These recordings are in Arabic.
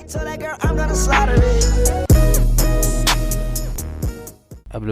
قبل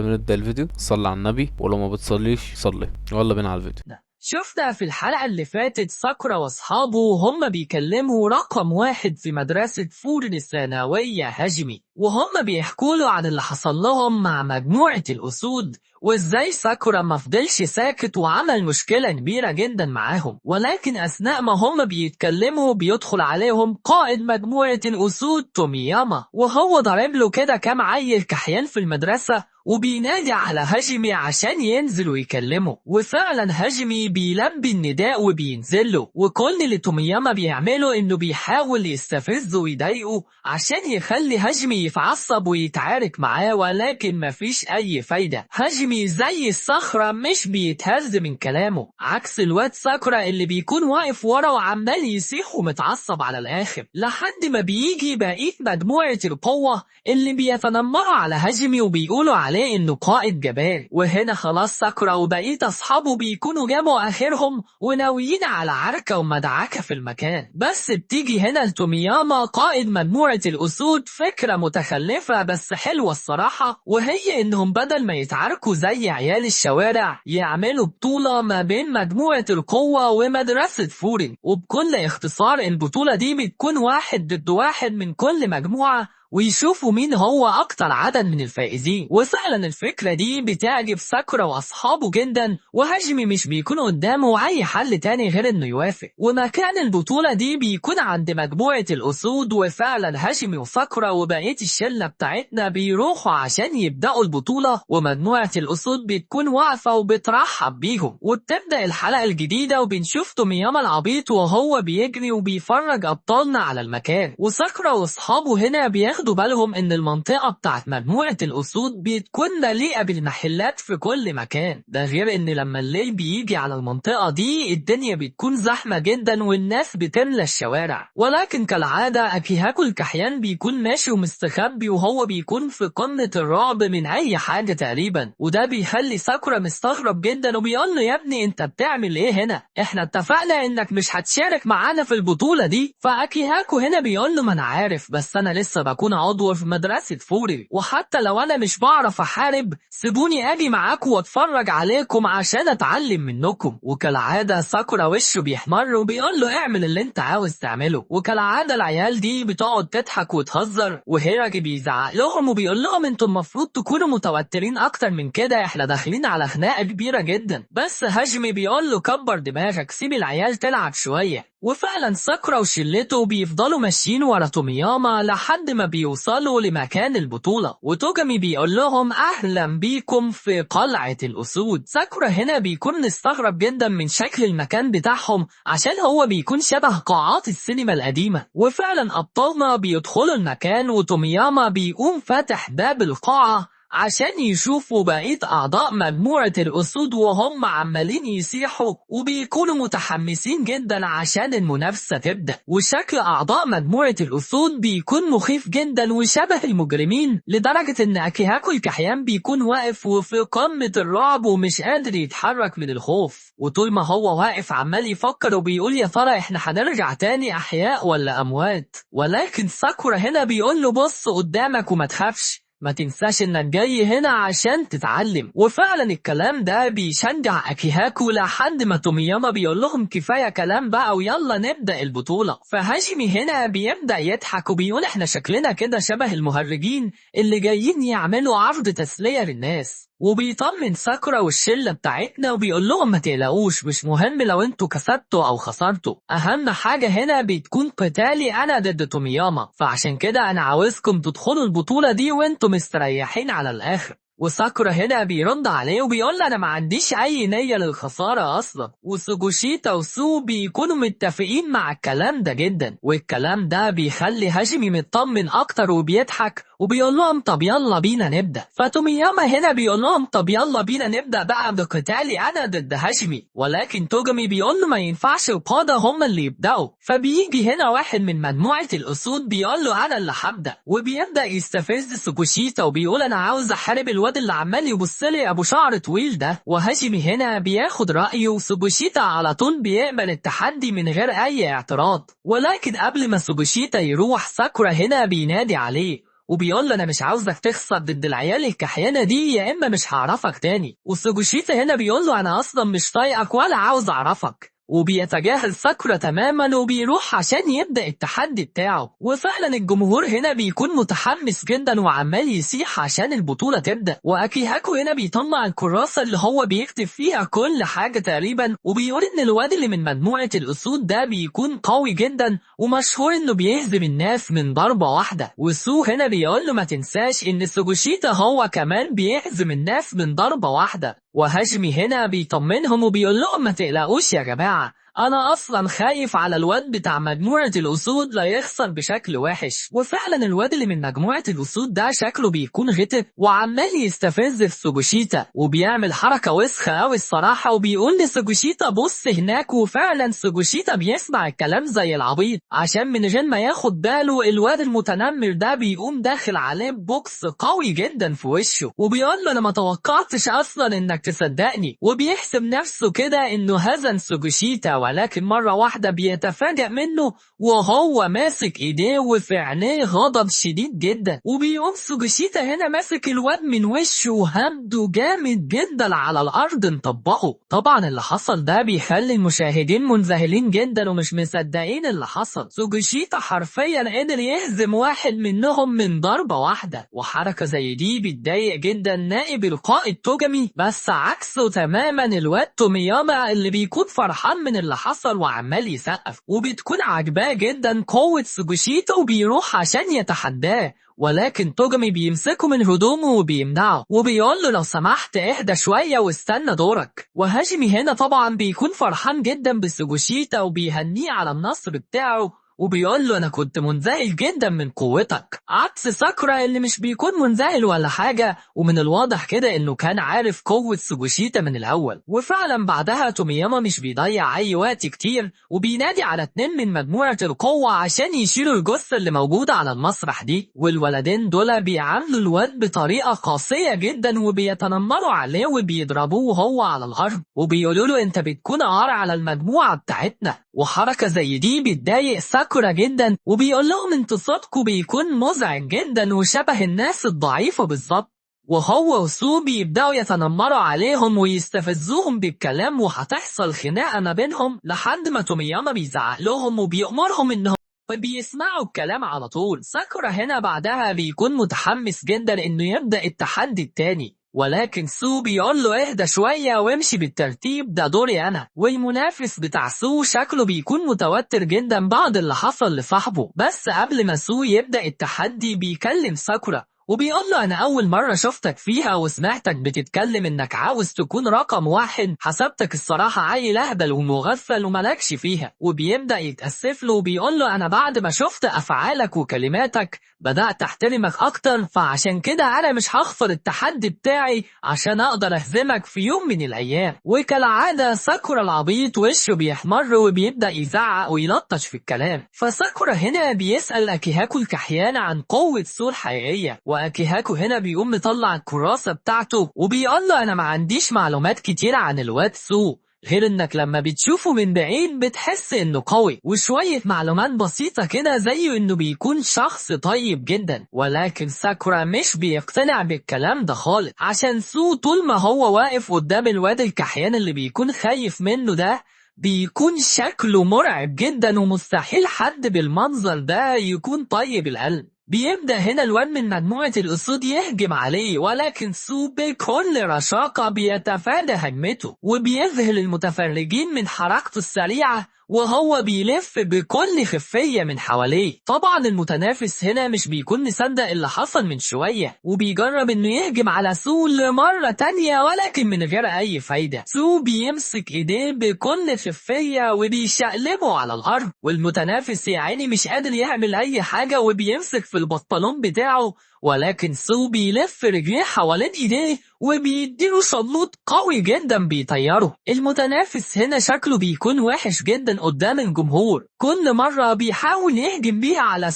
ما نبدأ الفيديو صلي على النبي، ولو ما بتصليش صلي. يلا بينا على الفيديو. شفنا في الحلقة اللي فاتت ساكورا واصحابه وهم بيكلموا رقم 1 في مدرسة فورن الثانوية هاجمي، وهم بيحكوا له عن اللي حصل لهم مع مجموعة الأسود، وازاي ساكورا ما فضلش ساكت وعمل مشكلة كبيرة جدا معاهم. ولكن أثناء ما هم بيتكلموا بيدخل عليهم قائد مجموعة الأسود تومياما، وهو ضارب له كده كام عيل كحيان في المدرسة، وبينادي على هاجمي عشان ينزل ويكلمه. وفعلا هاجمي بيلبي النداء وبينزل له، وكل اللي تومياما بيعمله انه بيحاول يستفزه ويضايقه عشان يخلي هاجمي يتعصب ويتعارك معاه، ولكن مفيش اي فايدة. هاجمي زي الصخرة مش بيتهز من كلامه، عكس الواد ساكورا اللي بيكون واقف ورا وعمال يصيح ومتعصب على الاخر، لحد ما بيجي بقية مجموعة القوة اللي بيتنمروا على هاجمي وبيقولوا عليه انه قائد جبان. وهنا خلاص ساكورا وبقية اصحابه بيكونوا جابوا اخرهم وناويين على عركة ومدعكة في المكان. بس بتيجي هنا لتومياما قائد مجموعة الاسود فكرة متخلفة بس حلوة الصراحة، وهي انهم بدل ما يتعاركوا زي عيال الشوارع يعملوا بطولة ما بين مجموعة القوة ومدرسة فورن. وبكل اختصار البطولة دي بتكون 1 ضد 1 من كل مجموعة، ويشوفوا مين هو أكتر عدد من الفائزين. وفعلا الفكرة دي بتعجب ساكورا وأصحابه جدا، وهاجمي مش بيكون قدامه أي حل تاني غير إنه يوافق. ومكان البطولة دي بيكون عند مجموعة الأسود، وفعلا هاجمي وساكورا وبقية الشلة بتاعتنا بيروحوا عشان يبدأوا البطولة، ومجموعة الأسود بتكون واقفة وبترحب بيهم. وبتبدأ الحلقة الجديدة وبنشوف تومياما العبيط وهو بيجري وبيفرج أبطالنا على المكان، وساكورا وأصحابه هنا بياخدوا بالهم ان المنطقة بتاعت مجموعة الأسود بتكون مليئة بالمحلات في كل مكان. ده غير ان لما الليل بيجي على المنطقة دي الدنيا بتكون زحمة جدا والناس بتملى الشوارع. ولكن كالعادة أكيهاكو الكحيان بيكون ماشي ومستخبي، وهو بيكون في قمة الرعب من أي حاجة تقريبا، وده بيخلي ساكورا مستغرب جدا وبيقول له يا ابني انت بتعمل ايه هنا؟ احنا اتفقنا انك مش هتشارك معانا في البطولة دي. فأكيهاكو هنا بيقول له ما انا عارف، بس انا لسه بكون عضو في مدرسة فوري، وحتى لو انا مش بعرف احارب سيبوني اجي معاكم واتفرج عليكم عشان اتعلم منكم. وكالعادة ساكورا وشه بيحمر وبيقول له اعمل اللي انت عاوز تعمله. وكالعادة العيال دي بتقعد تضحك وتهزر، وهيراجي بيزعق لهم وبيقول لهم انتوا المفروض تكونوا متوترين اكتر من كده، احنا داخلين على خناقة كبيرة جدا. بس هاجمي بيقول له كبر دماغك، سيب العيال تلعب شوية. وفعلا ساكورا وشلته بيفضلوا ماشيين ورا تومياما لحد ما بيوصلوا لمكان البطولة، وتوجامي بيقول لهم أهلا بيكم في قلعة الأسود. ساكورا هنا بيكون مستغرب جدا من شكل المكان بتاعهم عشان هو بيكون شبه قاعات السينما القديمة. وفعلا أبطالنا بيدخلوا المكان وتومياما بيقوم فاتح باب القاعة عشان يشوفوا بقية أعضاء مجموعة الأسود وهم عمالين يصيحوا وبيكونوا متحمسين جدا عشان المنافسة تبدأ. وشكل أعضاء مجموعة الأسود بيكون مخيف جدا وشبه المجرمين، لدرجة إن أكيهاكو الكحيان بيكون واقف وفي قمة الرعب ومش قادر يتحرك من الخوف. وطول ما هو واقف عمال يفكر وبيقول يا ترى إحنا هنرجع تاني أحياء ولا أموات. ولكن ساكورا هنا بيقول له بص قدامك وما تخافش، ما تنساش انك جاي هنا عشان تتعلم. وفعلا الكلام ده بيشجع أكيهاكو لحد ما تومياما بيقول لهم كفاية كلام بقى ويلا نبدأ البطولة. فهاجمي هنا بيبدأ يضحك وبيقول احنا شكلنا كده شبه المهرجين اللي جايين يعملوا عرض تسلية للناس، وبيطمن ساكورا والشلة بتاعتنا وبيقول لهم ما تقلقوش، مش مهم لو انتوا كسبتوا او خسرتوا، اهم حاجة هنا بتكون قتالي انا ضد تومياما، فعشان كده انا عاوزكم تدخلوا البطولة دي وانتوا مستريحين على الاخر. وساكورا هنا بيرد عليه وبيقول انا ما عنديش اي نية للخسارة اصلا. وسوجوشيتا وسو بيكونوا متفقين مع الكلام ده جدا، والكلام ده بيخلي هاجمي مطمن اكتر وبيضحك وبيقول لهم طب يلا بينا نبدأ. فتومياما هنا بيقول لهم طب يلا بينا نبدأ بقى بقتالي انا ضد هاشمي، ولكن توجامي بيقول له ما ينفعش القادة هم اللي يبدأوا. فبيجي هنا واحد من مجموعة الأسود بيقول له انا اللي هبدأ، وبيبدأ يستفز سوكوشيتا وبيقول انا عاوز احارب الواد الواد اللي عمال يبصلي ابو شعر طويل ده. وهاجمي هنا بياخد رأيه وسوبوشيتا على طول بيقبل التحدي من غير اي اعتراض. ولكن قبل ما سوبوشيتا يروح ساكورا هنا بينادي عليه وبيقول له انا مش عاوزك تخسر ضد العيال الكحيانه دي يا اما مش هعرفك تاني. وسوبوشيتا هنا بيقول له انا اصلا مش طايقك ولا عاوز اعرفك. وبيتجاهل ساكورا تماما وبيروح عشان يبدأ التحدي بتاعه. وفعلا الجمهور هنا بيكون متحمس جدا وعمال يصيح عشان البطولة تبدأ. واكيهاكو هنا بيطلع الكراسة اللي هو بيكتب فيها كل حاجة تقريبا وبيقول ان الواد اللي من مجموعة الاسود ده بيكون قوي جدا ومشهور انه بيهزم الناس من ضربة واحدة. وسو هنا بيقول له ما تنساش ان سوبوشيتا هو كمان بيهزم الناس من ضربة واحدة. وهاجمي هنا بيطمنهم وبيقول لهم ما تقلقوش يا جماعة، انا اصلا خايف على الواد بتاع مجموعة الاسود لا يخسر بشكل وحش. وفعلا الواد اللي من مجموعة الاسود ده شكله بيكون غتت وعمال يستفز في سوبوشيتا وبيعمل حركة وسخة اوي الصراحة وبيقول لسوبوشيتا بص هناك. وفعلا سوبوشيتا بيسمع الكلام زي العبيط عشان من غير ما ياخد باله الواد المتنمر ده بيقوم داخل عليه بوكس قوي جدا في وشه وبيقول له انا ما توقعتش اصلا انك تصدقني. وبيحسب نفسه كده انه هزن سوبوشيتا ولكن مرة واحدة بيتفاجأ منه وهو ماسك ايديه وفي عينيه غضب شديد جدا. وبيقوم سوبوشيتا هنا ماسك الواد من وشه وهمده جامد جدا على الارض مطبقه. طبعا اللي حصل ده بيخلي المشاهدين منذهلين جدا ومش مصدقين اللي حصل. سوبوشيتا حرفيا قدر يهزم واحد منهم من ضربة واحدة. وحركة زي دي بتضايق جدا نائب القائد توجامي، بس عكسه تماما الواد تومياما اللي بيكون فرحان من اللي حصل وعمال يسقف وبتكون عاجباه جدا قوة سوبوشيتا وبيروح عشان يتحداه. ولكن توجامي بيمسكه من هدومه وبيمنعه وبيقول له لو سمحت اهدى شوية واستنى دورك. وهاجمي هنا طبعا بيكون فرحان جدا بسوبوشيتا وبيهنيه على النصر بتاعه وبيقول له انا كنت منذهل جدا من قوتك، عكس ساكورا اللي مش بيكون منذهل ولا حاجة. ومن الواضح كده انه كان عارف قوة سوبوشيتا من الاول. وفعلا بعدها تومياما مش بيضيع اي وقت كتير وبينادي على 2 من مجموعة القوة عشان يشيلوا الجثة اللي موجودة على المسرح دي. والولدين دول بيعاملوا الواد بطريقة قاسية جدا وبيتنمروا عليه وبيضربوه وهو على الارض وبيقولوا له انت بتكون عار على المجموعة بتاعتنا. وحركة زي دي بتضايق ساكورا جدا وبيقول لهم انتوا صوتكم بيكون مزعج جدا وشبه الناس الضعيفة بالظبط. وهو وسو بيبدأوا يتنمروا عليهم ويستفزوهم بالكلام وهتحصل خناقة ما بينهم لحد ما تومياما بيزعق لهم وبيأمرهم انهم فبيسمعوا الكلام على طول. ساكورا هنا بعدها بيكون متحمس جدا انه يبدأ التحدي التاني ولكن سو بيقول له اهدى شوية وامشي بالترتيب ده دوري انا. والمنافس بتاع سو شكله بيكون متوتر جدا بعد اللي حصل لصاحبه. بس قبل ما سو يبدأ التحدي بيكلم ساكورا وبيقول له انا اول مرة شفتك فيها وسمعتك بتتكلم انك عاوز تكون رقم 1، حسبتك الصراحة عيل اهبل ومغفل وملكش فيها. وبيبدأ يتأسف له وبيقول له انا بعد ما شفت افعالك وكلماتك بدأت احترمك اكتر، فعشان كده انا مش هخسر التحدي بتاعي عشان اقدر اهزمك في يوم من الايام. وكالعادة ساكورا العبيط وشه بيحمر وبيبدأ يزعق ويلطش في الكلام. فساكورا هنا بيسأل اكيهاكو الكحيان عن قوة سو الحقيقية واكيهاكو هنا بيقوم مطلع الكراسة بتاعته وبيقول له انا ما عنديش معلومات كتير عن الواد سو غير انك لما بتشوفه من بعيد بتحس انه قوي وشوية معلومات بسيطة كده زي انه بيكون شخص طيب جدا. ولكن ساكورا مش بيقتنع بالكلام ده خالص عشان سو طول ما هو واقف قدام الواد الكحيان اللي بيكون خايف منه ده بيكون شكله مرعب جدا ومستحيل حد بالمنظر ده يكون طيب القلب. بيبدأ هنا الواد من مجموعة الأسود يهجم عليه ولكن سو بكل رشاقة بيتفادى هجمته وبيذهل المتفرجين من حركته السريعة وهو بيلف بكل خفية من حواليه. طبعا المتنافس هنا مش بيكون مصدق اللي حصل من شوية وبيجرب انه يهجم على سو لمرة تانية ولكن من غير اي فايدة. سو بيمسك ايديه بكل خفية وبيشقلبه على الارض والمتنافس يا عيني مش قادر يعمل اي حاجة وبيمسك في البنطلون بتاعه ولكن سو بيلف رجليه حوالين ايديه وبيديله شلوط قوي جدا بيطيره. المتنافس هنا شكله بيكون وحش جدا قدام الجمهور، كل مرة بيحاول يهجم بيها على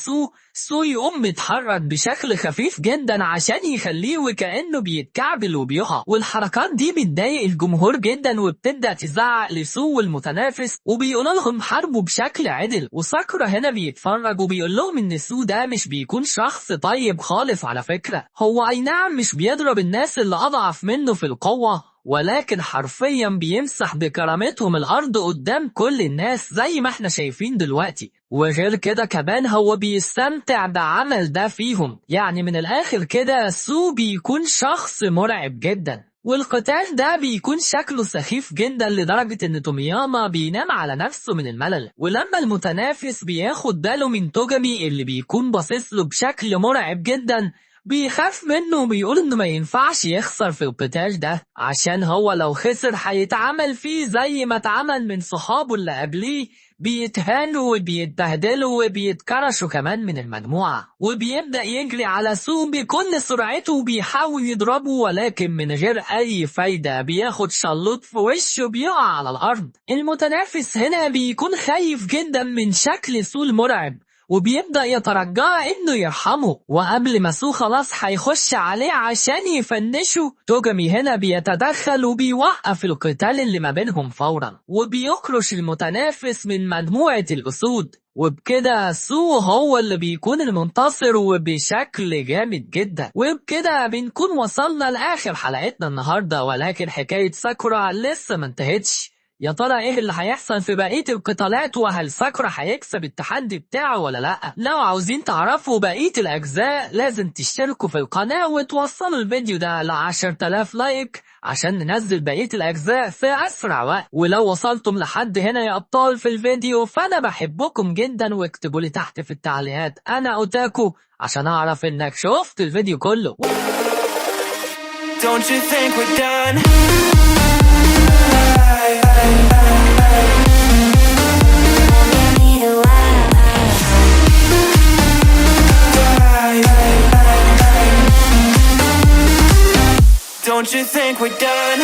سو يقوم متحرك بشكل خفيف جدا عشان يخليه وكأنه بيتكعبل وبيقع، والحركات دي بتضايق الجمهور جدا وبتبدأ تزعق لسو والمتنافس وبيقولوا لهم حاربوا بشكل عدل. وساكورا هنا بيتفرج وبيقول لهم ان سو ده مش بيكون شخص طيب خالص على فكرة، هو اي نعم مش بيضرب الناس اللي اضعف منه في القوة، ولكن حرفيا بيمسح بكرامتهم الارض قدام كل الناس زي ما احنا شايفين دلوقتي. وغير كده كمان هو بيستمتع بعمل ده فيهم، يعني من الاخر كده سو بيكون شخص مرعب جدا. والقتال ده بيكون شكله سخيف جدا لدرجة ان تومياما بينام على نفسه من الملل، ولما المتنافس بياخد باله من توجامي اللي بيكون باصص له بشكل مرعب جدا بيخاف منه وبيقول انه ما ينفعش يخسر في القتال ده، عشان هو لو خسر هيتعمل فيه زي ما اتعمل من صحابه اللي قبليه، بيتهانوا وبيتبهدلوا وبيتكرشوا كمان من المجموعة. وبيبدأ يجري على سو بكل سرعته وبيحاول يضربه، ولكن من غير أي فايدة بياخد شلوط في وشه بيقع على الأرض. المتنافس هنا بيكون خايف جدا من شكل سو المرعب وبيبدأ يترجاه انه يرحمه، وقبل ما سو خلاص هيخش عليه عشان يفنشه، توجامي هنا بيتدخل وبيوقف القتال اللي ما بينهم فورا وبيكرش المتنافس من مجموعة الأسود، وبكده سو هو اللي بيكون المنتصر وبشكل جامد جدا. وبكده بنكون وصلنا لآخر حلقتنا النهاردة، ولكن حكاية ساكورا لسه ما انتهتش. يا ترى ايه اللي هيحصل في بقية القتالات، وهل ساكورا هيكسب التحدي بتاعه ولا لا؟ لو عاوزين تعرفوا بقية الأجزاء لازم تشتركوا في القناة وتوصلوا الفيديو ده ل10,000 لايك عشان ننزل بقية الأجزاء في أسرع وقت. ولو وصلتم لحد هنا يا أبطال في الفيديو فأنا بحبكم جدا، واكتبوا لي تحت في التعليقات أنا أوتاكو عشان أعرف إنك شفت الفيديو كله. Don't you think we're done? Don't you think we're done?